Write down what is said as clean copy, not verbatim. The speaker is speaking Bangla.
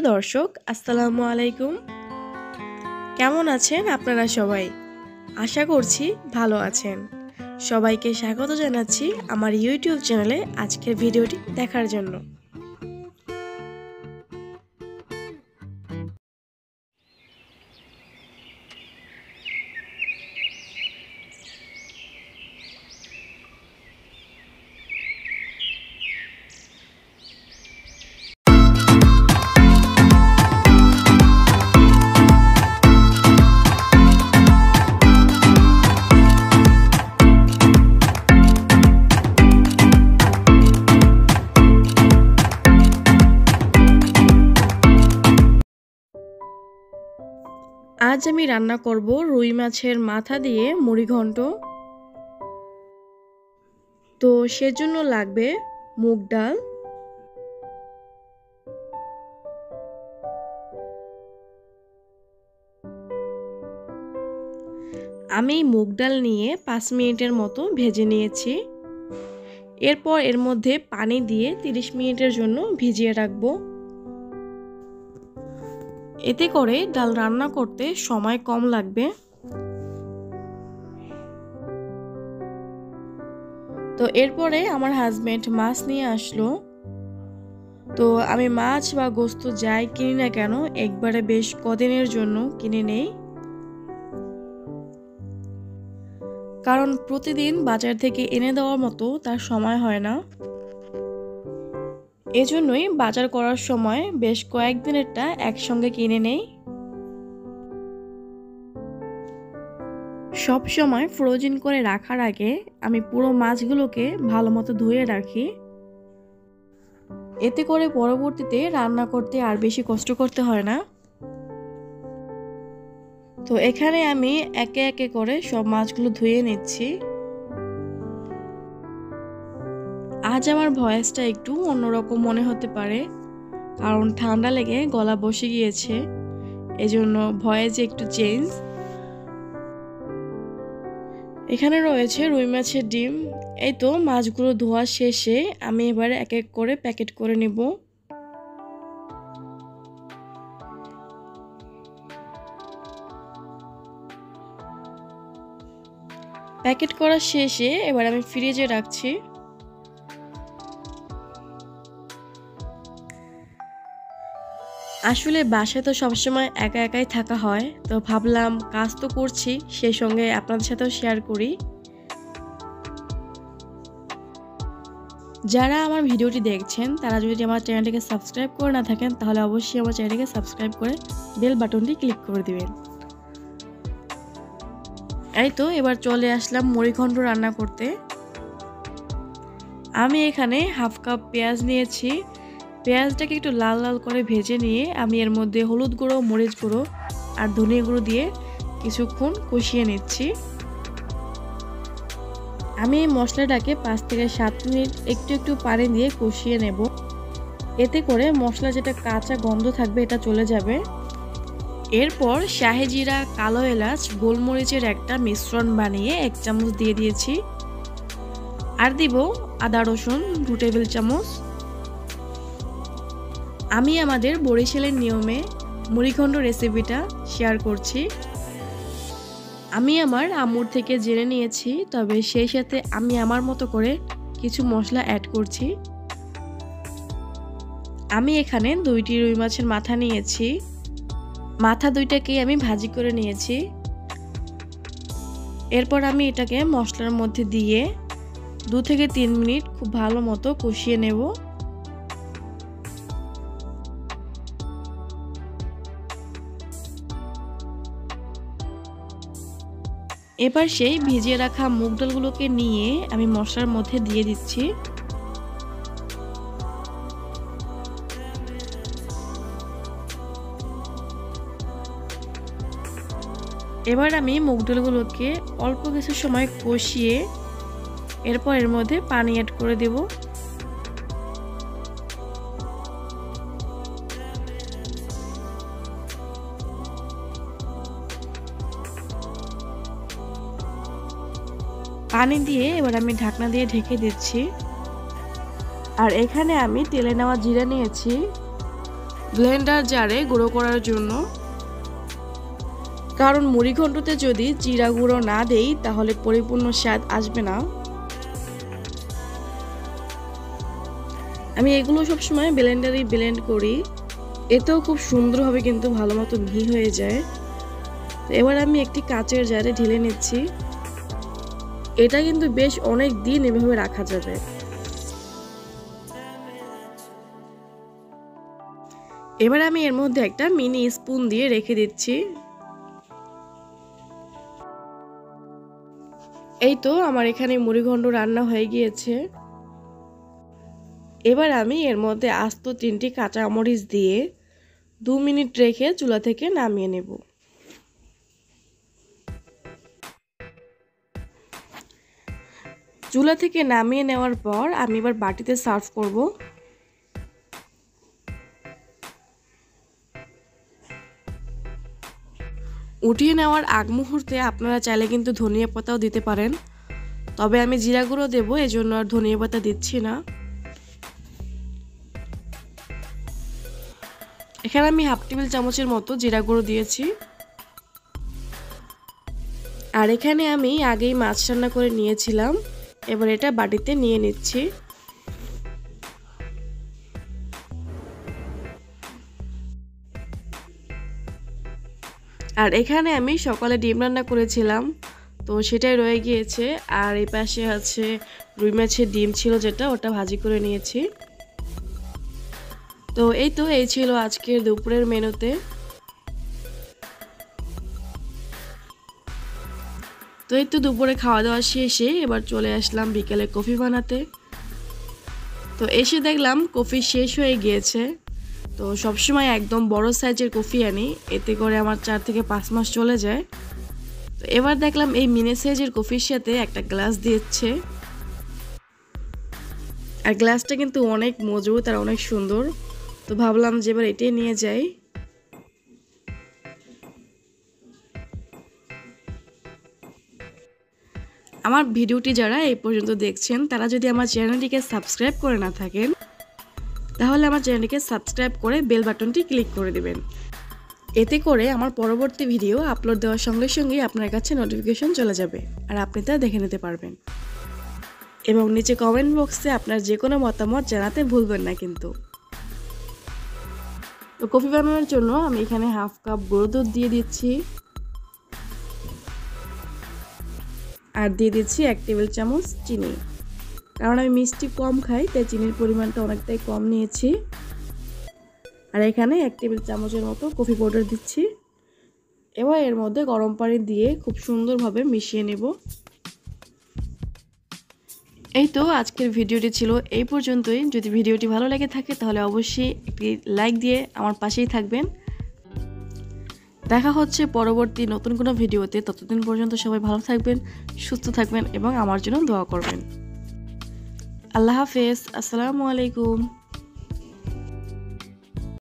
সুপ্রিয় দর্শক, আসসালামু আলাইকুম। কেমন আছেন আপনারা সবাই? আশা করছি ভালো আছেন। সবাইকে স্বাগত জানাচ্ছি আমার ইউটিউব চ্যানেলে আজকের ভিডিওটি দেখার জন্য। আজ আমি রান্না করব রুই মাছের মাথা দিয়ে মুড়ি ঘন্ট। তো সেজন্য লাগবে মুগ ডাল, আমি মুগ ডাল নিয়ে 5 মিনিটের মতো ভেজে নিয়েছি। এরপর এর মধ্যে পানি দিয়ে 30 মিনিটের জন্য ভিজিয়ে রাখবো। এতে করে ডাল রান্না করতে সময় কম লাগবে। তো এরপরে আমার হাজবেন্ড মাছ নিয়ে আসলো। তো আমি মাছ বা গোস্ত যাই কিনি না কেন একবারে বেশ কদিনের জন্য কিনে নেই, কারণ প্রতিদিন বাজার থেকে এনে দেওয়ার মতো তার সময় হয় না। এজন্যই বাজার করার সময় বেশ কয়েকদিনেরটা একসঙ্গে কিনে নেই। সব সময় ফ্রোজেন করে রাখার আগে আমি পুরো মাছগুলোকে ভালো মতো ধুয়ে রাখি। এতে করে পরবর্তীতে রান্না করতে আর বেশি কষ্ট করতে হয় না। তো এখানে আমি একে একে করে সব মাছগুলো ধুয়ে নিচ্ছি। আজ আমার ভয়েসটা একটু অন্যরকম মনে হতে পারে, কারণ ঠান্ডা লেগে গলা বসে গিয়েছে, এজন্য ভয়েস একটু চেঞ্জ। এখানে রয়েছে রুই মাছের ডিম। এই তো মাছগুলো ধোয়া শেষে আমি এবার এক এক করে প্যাকেট করে নেব। প্যাকেট করা শেষে এবার আমি ফ্রিজে রাখছি। আসলে বাসায় তো সবসময় একা একাই থাকা হয়, তো ভাবলাম কাজ তো করছি, সেই সঙ্গে আপনাদের সাথেও শেয়ার করি। যারা আমার ভিডিওটি দেখছেন তারা যদি আমার চ্যানেলটিকে সাবস্ক্রাইব করে না থাকেন তাহলে অবশ্যই আমার চ্যানেলটিকে সাবস্ক্রাইব করে বেল বাটনটি ক্লিক করে দিবেন। এই তো এবার চলে আসলাম মুড়ি ঘন্ট রান্না করতে। আমি এখানে হাফ কাপ পেঁয়াজ নিয়েছি। পেঁয়াজটাকে একটু লাল লাল করে ভেজে নিয়ে আমি এর মধ্যে হলুদ গুঁড়ো, মরিচ গুঁড়ো আর ধনিয়া গুঁড়ো দিয়ে কিছুক্ষণ কষিয়ে নিচ্ছি। আমি এই মশলাটাকে 5 থেকে 7 মিনিট একটু একটু পানি দিয়ে কষিয়ে নেব। এতে করে মশলা যেটা কাঁচা গন্ধ থাকবে এটা চলে যাবে। এরপর শাহি জিরা, কালো এলাচ, গোলমরিচের একটা মিশ্রণ বানিয়ে 1 চামচ দিয়ে দিয়েছি। আর দিব আদা রসুন 2 টেবিল চামচ। আমি আমাদের বরিশালের নিয়মে মুড়িঘণ্ট রেসিপিটা শেয়ার করছি। আমি আমার আম্মুর থেকে জেনে নিয়েছি, তবে সেই সাথে আমি আমার মতো করে কিছু মশলা অ্যাড করছি। আমি এখানে 2টি রুই মাছের মাথা নিয়েছি। মাথা 2টাকে আমি ভাজি করে নিয়েছি। এরপর আমি এটাকে মশলার মধ্যে দিয়ে 2 থেকে 3 মিনিট খুব ভালো মতো কষিয়ে নেব। এবার সেই ভিজিয়ে রাখা মুগ ডালগুলোকে নিয়ে আমি মশলার মধ্যে দিয়ে দিচ্ছি। এবার আমি মুগ ডালগুলোকে অল্প কিছু সময় কষিয়ে এরপর এর মধ্যে পানি অ্যাড করে দেব। পানি দিয়ে এবার আমি ঢাকনা দিয়ে ঢেকে দিচ্ছি। আর এখানে আমি তেলে নেওয়া জিরা নিয়েছি, ব্লেন্ডার জারে গুঁড়ো করার জন্য, কারণ মুড়িঘণ্টতে যদি জিরা গুঁড়ো না দেই তাহলে পরিপূর্ণ স্বাদ আসবে না। আমি এগুলো সবসময় ব্লেন্ডারেই ব্লেন্ড করি, এতেও খুব সুন্দরভাবে কিন্তু ভালো মতো মিহি হয়ে যায়। তো এবার আমি একটি কাচের জারে ঢেলে নিচ্ছি। এটা কিন্তু বেশ অনেক দিন এভাবে রাখা যাবে। এবার আমি এর মধ্যে একটা মিনি স্পুন দিয়ে রেখে দিচ্ছি। এই তো আমার এখানে মুড়িঘণ্ট রান্না হয়ে গিয়েছে। এবার আমি এর মধ্যে আস্ত 3টি কাঁচামরিচ দিয়ে 2 মিনিট রেখে চুলা থেকে নামিয়ে নেব। চুলা থেকে নামিয়ে নেওয়ার পর আমি এবার বাটিতে সার্ভ করব। উঠিয়ে নেওয়ার আগ মুহূর্তে আপনারা চাইলে কিন্তু ধনিয়া পাতাও দিতে পারেন, তবে আমি জিরা গুঁড়ো দেবো, এজন্য আর ধনিয়া পাতা দিচ্ছি না। এখানে আমি হাফ টেবিল চামচের মতো জিরা গুঁড়ো দিয়েছি। আর এখানে আমি আগেই মাছ রান্না করে নিয়েছিলাম, এবার এটা বাটিতে নিয়ে নিচ্ছি। আর এখানে আমি সকালে ডিম রান্না করেছিলাম, তো সেটাই রয়ে গিয়েছে। আর এই পাশে আছে রুই মাছের ডিম ছিল, যেটা ওটা ভাজি করে নিয়েছি। তো এই ছিল আজকের দুপুরের মেনুতে। তো এই তো দুপুরে খাওয়া দাওয়া শেষে এবার চলে আসলাম বিকেলে কফি বানাতে। তো এসে দেখলাম কফি শেষ হয়ে গিয়েছে। তো সবসময় একদম বড় সাইজের কফি আনি, এতে করে আমার 4 থেকে 5 মাস চলে যায়। তো এবার দেখলাম এই মিনি সাইজের কফির সাথে একটা গ্লাস দিচ্ছে, আর গ্লাসটা কিন্তু অনেক মজবুত আর অনেক সুন্দর। তো ভাবলাম যে এবার এটাই নিয়ে যাই। আমার ভিডিওটি যারা এই পর্যন্ত দেখছেন তারা যদি আমার চ্যানেলটিকে সাবস্ক্রাইব করে না থাকেন তাহলে আমার চ্যানেলটিকে সাবস্ক্রাইব করে বেল বাটনটি ক্লিক করে দিবেন। এতে করে আমার পরবর্তী ভিডিও আপলোড দেওয়ার সঙ্গে সঙ্গেই আপনার কাছে নোটিফিকেশন চলে যাবে, আর আপনি তা দেখে নিতে পারবেন। এবং নিচে কমেন্ট বক্সে আপনার যে কোনো মতামত জানাতে ভুলবেন না কিন্তু। তো কফি বানানোর জন্য আমি এখানে হাফ কাপ গুঁড়ো দুধ দিয়ে দিচ্ছি, আর দিয়ে দিচ্ছি 1 টেবিল চামচ চিনি। কারণ আমি মিষ্টি কম খাই, তাই চিনির পরিমাণটা অনেকটাই কম নিয়েছি। আর এখানে 1 টেবিল চামচের মতো কফি পাউডার দিচ্ছি। এবার এর মধ্যে গরম পানি দিয়ে খুব সুন্দরভাবে মিশিয়ে নেব। এই তো আজকের ভিডিওটি ছিল এই পর্যন্তই। যদি ভিডিওটি ভালো লেগে থাকে তাহলে অবশ্যই একটি লাইক দিয়ে আমার পাশেই থাকবেন। দেখা হচ্ছে পরবর্তী নতুন কোনো ভিডিওতে। ততদিন পর্যন্ত সবাই ভালো থাকবেন, সুস্থ থাকবেন এবং আমার জন্য দোয়া করবেন। আল্লাহ হাফেজ। আসসালামু আলাইকুম।